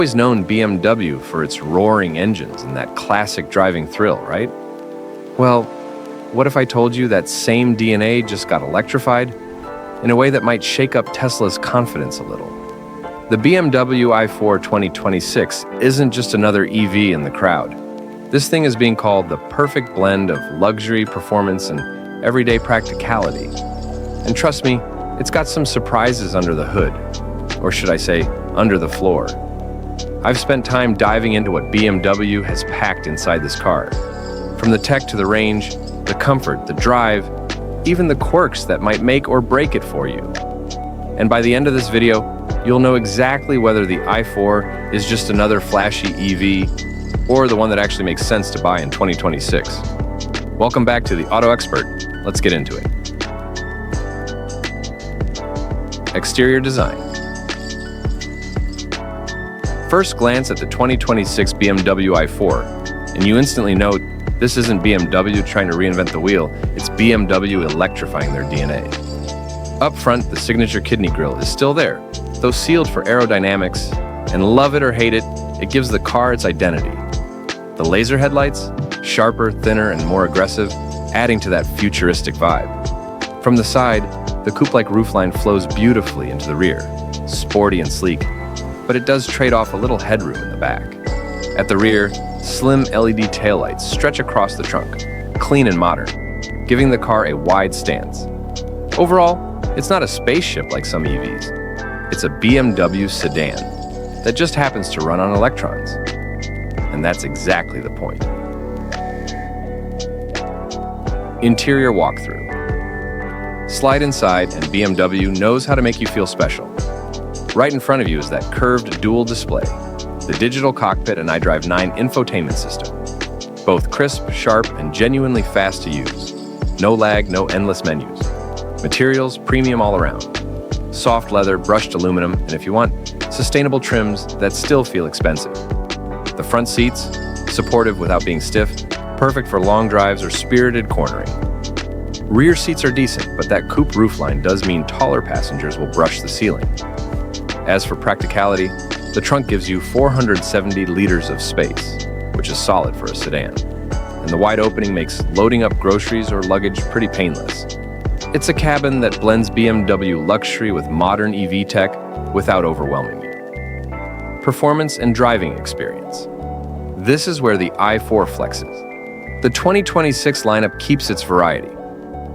Always known BMW for its roaring engines and that classic driving thrill, right? Well, what if I told you that same DNA just got electrified in a way that might shake up Tesla's confidence a little? The BMW i4 2026 isn't just another EV in the crowd. This thing is being called the perfect blend of luxury, performance, and everyday practicality. And trust me, it's got some surprises under the hood, or should I say, under the floor. I've spent time diving into what BMW has packed inside this car. From the tech to the range, the comfort, the drive, even the quirks that might make or break it for you. And by the end of this video, you'll know exactly whether the i4 is just another flashy EV or the one that actually makes sense to buy in 2026. Welcome back to the Auto Xpert. Let's get into it. Exterior design. First glance at the 2026 BMW i4, and you instantly note this isn't BMW trying to reinvent the wheel, it's BMW electrifying their DNA. Up front, the signature kidney grille is still there, though sealed for aerodynamics, and love it or hate it, it gives the car its identity. The laser headlights, sharper, thinner, and more aggressive, adding to that futuristic vibe. From the side, the coupe-like roofline flows beautifully into the rear, sporty and sleek, but it does trade off a little headroom in the back. At the rear, slim LED taillights stretch across the trunk, clean and modern, giving the car a wide stance. Overall, it's not a spaceship like some EVs. It's a BMW sedan that just happens to run on electrons. And that's exactly the point. Interior walkthrough. Slide inside and BMW knows how to make you feel special. Right in front of you is that curved dual display, the digital cockpit and iDrive 9 infotainment system. Both crisp, sharp, and genuinely fast to use. No lag, no endless menus. Materials, premium all around. Soft leather, brushed aluminum, and if you want, sustainable trims that still feel expensive. The front seats, supportive without being stiff, perfect for long drives or spirited cornering. Rear seats are decent, but that coupe roofline does mean taller passengers will brush the ceiling. As for practicality, the trunk gives you 470 liters of space, which is solid for a sedan. And the wide opening makes loading up groceries or luggage pretty painless. It's a cabin that blends BMW luxury with modern EV tech without overwhelming you. Performance and driving experience. This is where the i4 flexes. The 2026 lineup keeps its variety,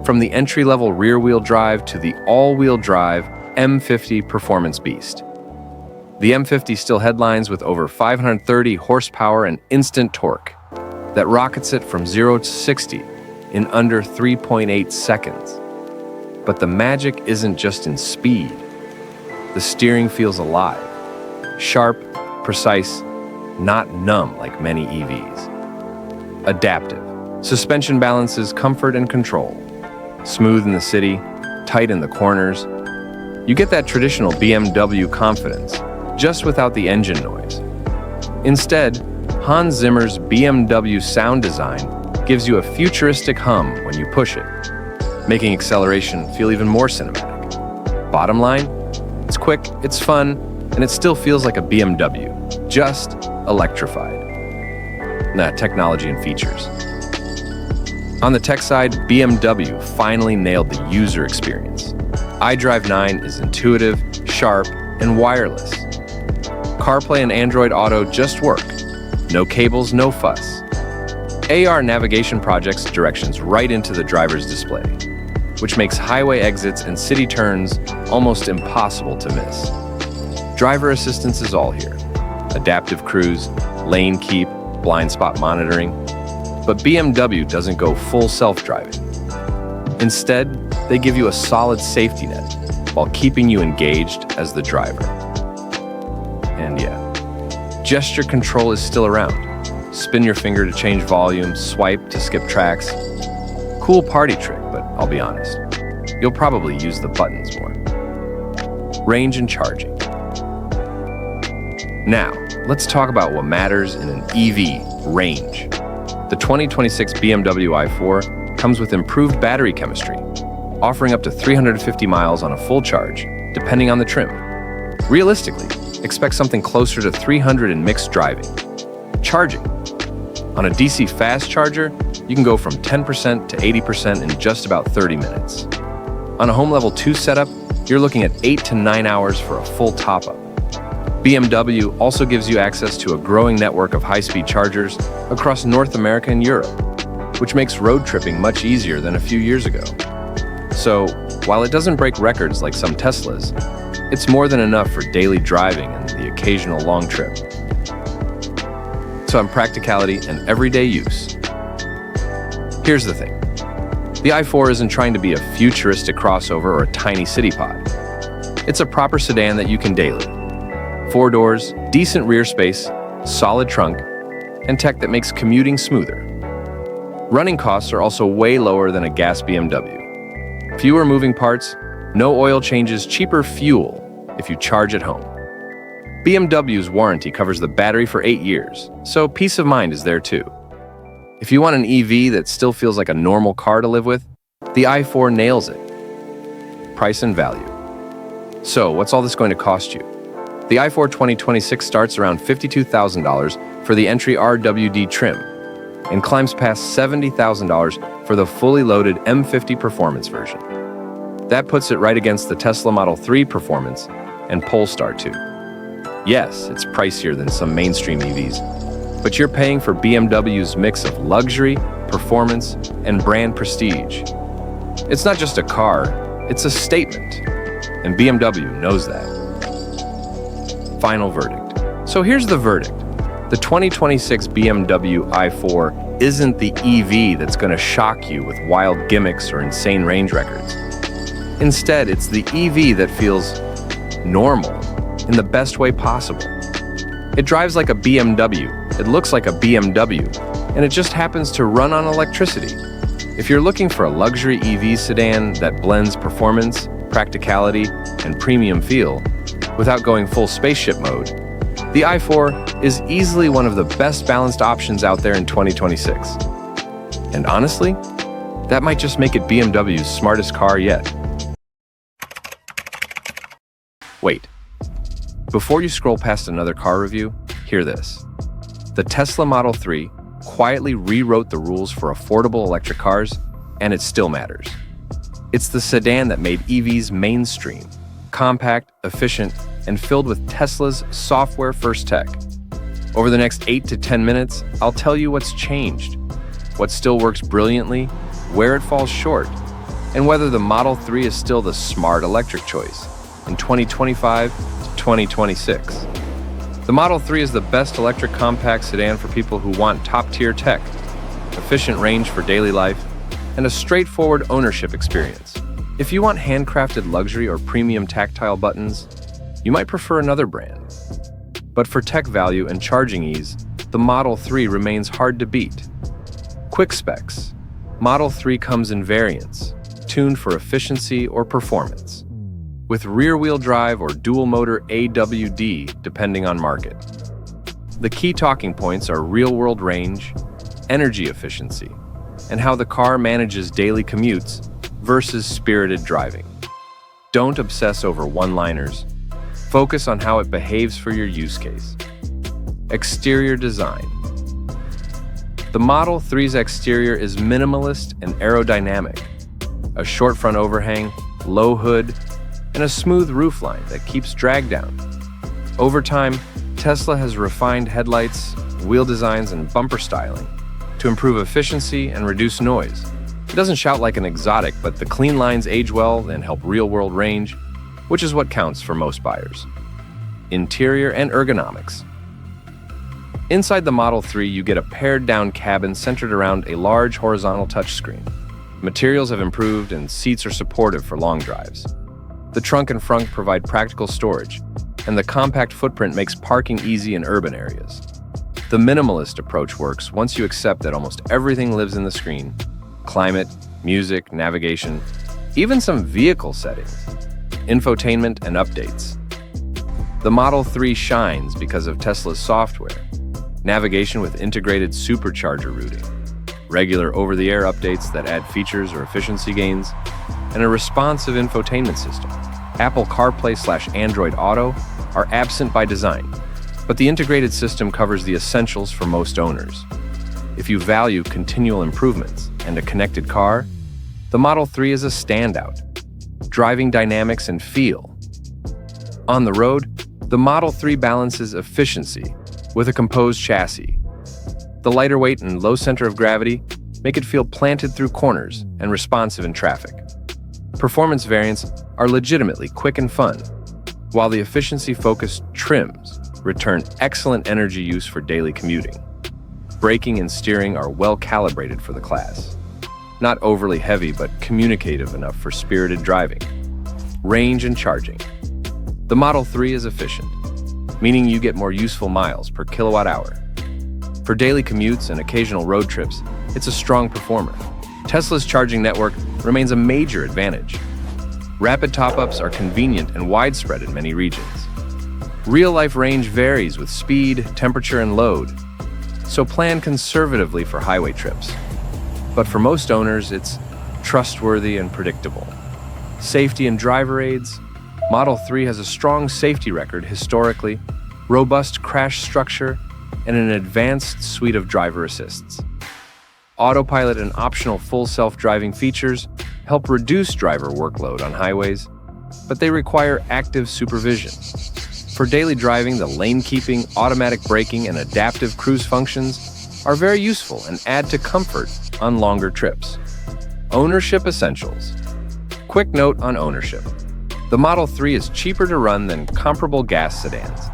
from the entry-level rear-wheel drive to the all-wheel drive M50 performance beast. The M50 still headlines with over 530 horsepower and instant torque that rockets it from 0 to 60 in under 3.8 seconds. But the magic isn't just in speed. The steering feels alive, sharp, precise, not numb like many EVs. Adaptive. Suspension balances comfort and control. Smooth in the city, tight in the corners. You get that traditional BMW confidence, just without the engine noise. Instead, Hans Zimmer's BMW sound design gives you a futuristic hum when you push it, making acceleration feel even more cinematic. Bottom line, it's quick, it's fun, and it still feels like a BMW, just electrified. Technology and features. On the tech side, BMW finally nailed the user experience. iDrive 9 is intuitive, sharp, and wireless. CarPlay and Android Auto just work. No cables, no fuss. AR navigation projects directions right into the driver's display, which makes highway exits and city turns almost impossible to miss. Driver assistance is all here. Adaptive cruise, lane keep, blind spot monitoring. But BMW doesn't go full self-driving. Instead, they give you a solid safety net while keeping you engaged as the driver. And yeah, gesture control is still around. Spin your finger to change volume, swipe to skip tracks. Cool party trick, but I'll be honest, you'll probably use the buttons more. Range and charging. Now, let's talk about what matters in an EV, range. The 2026 BMW i4 comes with improved battery chemistry, offering up to 350 miles on a full charge, depending on the trim. Realistically, expect something closer to 300 in mixed driving. Charging. On a DC fast charger, you can go from 10% to 80% in just about 30 minutes. On a home level 2 setup, you're looking at 8 to 9 hours for a full top-up. BMW also gives you access to a growing network of high-speed chargers across North America and Europe, which makes road tripping much easier than a few years ago. So, while it doesn't break records like some Teslas, it's more than enough for daily driving and the occasional long trip. So on practicality and everyday use. Here's the thing. The i4 isn't trying to be a futuristic crossover or a tiny city pod. It's a proper sedan that you can daily. 4 doors, decent rear space, solid trunk, and tech that makes commuting smoother. Running costs are also way lower than a gas BMW. Fewer moving parts, no oil changes, cheaper fuel if you charge at home. BMW's warranty covers the battery for 8 years, so peace of mind is there too. If you want an EV that still feels like a normal car to live with, the i4 nails it. Price and value. So, what's all this going to cost you? The i4 2026 starts around $52,000 for the entry RWD trim and climbs past $70,000 for the fully loaded M50 Performance version. That puts it right against the Tesla Model 3 Performance and Polestar 2. Yes, it's pricier than some mainstream EVs, but you're paying for BMW's mix of luxury, performance, and brand prestige. It's not just a car, it's a statement, and BMW knows that. Final verdict. So here's the verdict. The 2026 BMW i4 isn't the EV that's going to shock you with wild gimmicks or insane range records. Instead, it's the EV that feels normal in the best way possible. It drives like a BMW, it looks like a BMW, and it just happens to run on electricity. If you're looking for a luxury EV sedan that blends performance, practicality, and premium feel without going full spaceship mode, the i4 is easily one of the best balanced options out there in 2026. And honestly, that might just make it BMW's smartest car yet. Wait. Before you scroll past another car review, hear this. The Tesla Model 3 quietly rewrote the rules for affordable electric cars, and it still matters. It's the sedan that made EVs mainstream, compact, efficient, and filled with Tesla's software-first tech. Over the next 8 to 10 minutes, I'll tell you what's changed, what still works brilliantly, where it falls short, and whether the Model 3 is still the smart electric choice in 2025 to 2026. The Model 3 is the best electric compact sedan for people who want top-tier tech, efficient range for daily life, and a straightforward ownership experience. If you want handcrafted luxury or premium tactile buttons, you might prefer another brand. But for tech value and charging ease, the Model 3 remains hard to beat. Quick specs. Model 3 comes in variants, tuned for efficiency or performance, with rear-wheel drive or dual-motor AWD depending on market. The key talking points are real-world range, energy efficiency, and how the car manages daily commutes versus spirited driving. Don't obsess over one-liners. Focus on how it behaves for your use case. Exterior design. The Model 3's exterior is minimalist and aerodynamic. A short front overhang, low hood, and a smooth roofline that keeps drag down. Over time, Tesla has refined headlights, wheel designs, and bumper styling to improve efficiency and reduce noise. It doesn't shout like an exotic, but the clean lines age well and help real-world range, which is what counts for most buyers. Interior and ergonomics. Inside the Model 3, you get a pared-down cabin centered around a large horizontal touchscreen. Materials have improved and seats are supportive for long drives. The trunk and front provide practical storage, and the compact footprint makes parking easy in urban areas. The minimalist approach works once you accept that almost everything lives in the screen: climate, music, navigation, even some vehicle settings, infotainment, and updates. The Model 3 shines because of Tesla's software, navigation with integrated supercharger routing, regular over-the-air updates that add features or efficiency gains, and a responsive infotainment system. Apple CarPlay/Android Auto are absent by design, but the integrated system covers the essentials for most owners. If you value continual improvements and a connected car, the Model 3 is a standout. Driving dynamics and feel. On the road, the Model 3 balances efficiency with a composed chassis. The lighter weight and low center of gravity make it feel planted through corners and responsive in traffic. Performance variants are legitimately quick and fun, while the efficiency-focused trims return excellent energy use for daily commuting. Braking and steering are well calibrated for the class. Not overly heavy, but communicative enough for spirited driving. Range and charging. The Model 3 is efficient, meaning you get more useful miles per kilowatt hour. For daily commutes and occasional road trips, it's a strong performer. Tesla's charging network remains a major advantage. Rapid top-ups are convenient and widespread in many regions. Real-life range varies with speed, temperature, and load, so plan conservatively for highway trips. But for most owners, it's trustworthy and predictable. Safety and driver aids. Model 3 has a strong safety record historically, robust crash structure, and an advanced suite of driver assists. Autopilot and optional full self-driving features help reduce driver workload on highways, but they require active supervision. For daily driving, the lane keeping, automatic braking, and adaptive cruise functions are very useful and add to comfort on longer trips. Ownership essentials. Quick note on ownership. The Model 3 is cheaper to run than comparable gas sedans,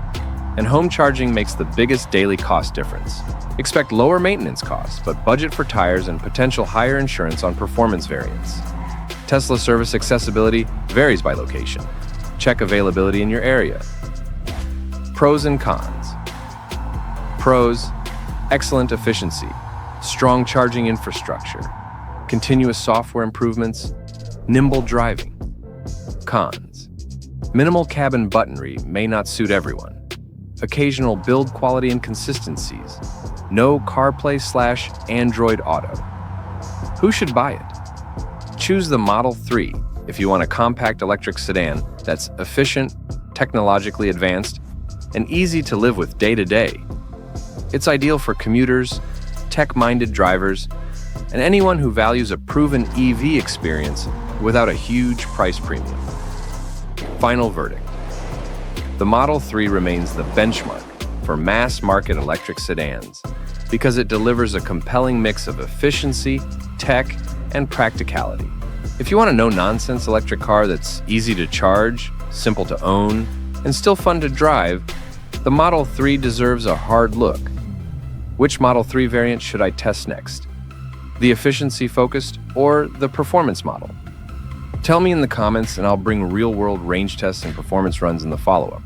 and home charging makes the biggest daily cost difference. Expect lower maintenance costs, but budget for tires and potential higher insurance on performance variants. Tesla service accessibility varies by location. Check availability in your area. Pros and cons. Pros: excellent efficiency, strong charging infrastructure, continuous software improvements, nimble driving. Cons: minimal cabin buttonry may not suit everyone. Occasional build quality inconsistencies. No CarPlay/Android Auto. Who should buy it? Choose the Model 3 if you want a compact electric sedan that's efficient, technologically advanced, and easy to live with day to day. It's ideal for commuters, tech-minded drivers, and anyone who values a proven EV experience without a huge price premium. Final verdict. The Model 3 remains the benchmark for mass-market electric sedans because it delivers a compelling mix of efficiency, tech, and practicality. If you want a no-nonsense electric car that's easy to charge, simple to own, and still fun to drive, the Model 3 deserves a hard look. Which Model 3 variant should I test next? The efficiency-focused or the performance model? Tell me in the comments and I'll bring real-world range tests and performance runs in the follow-up.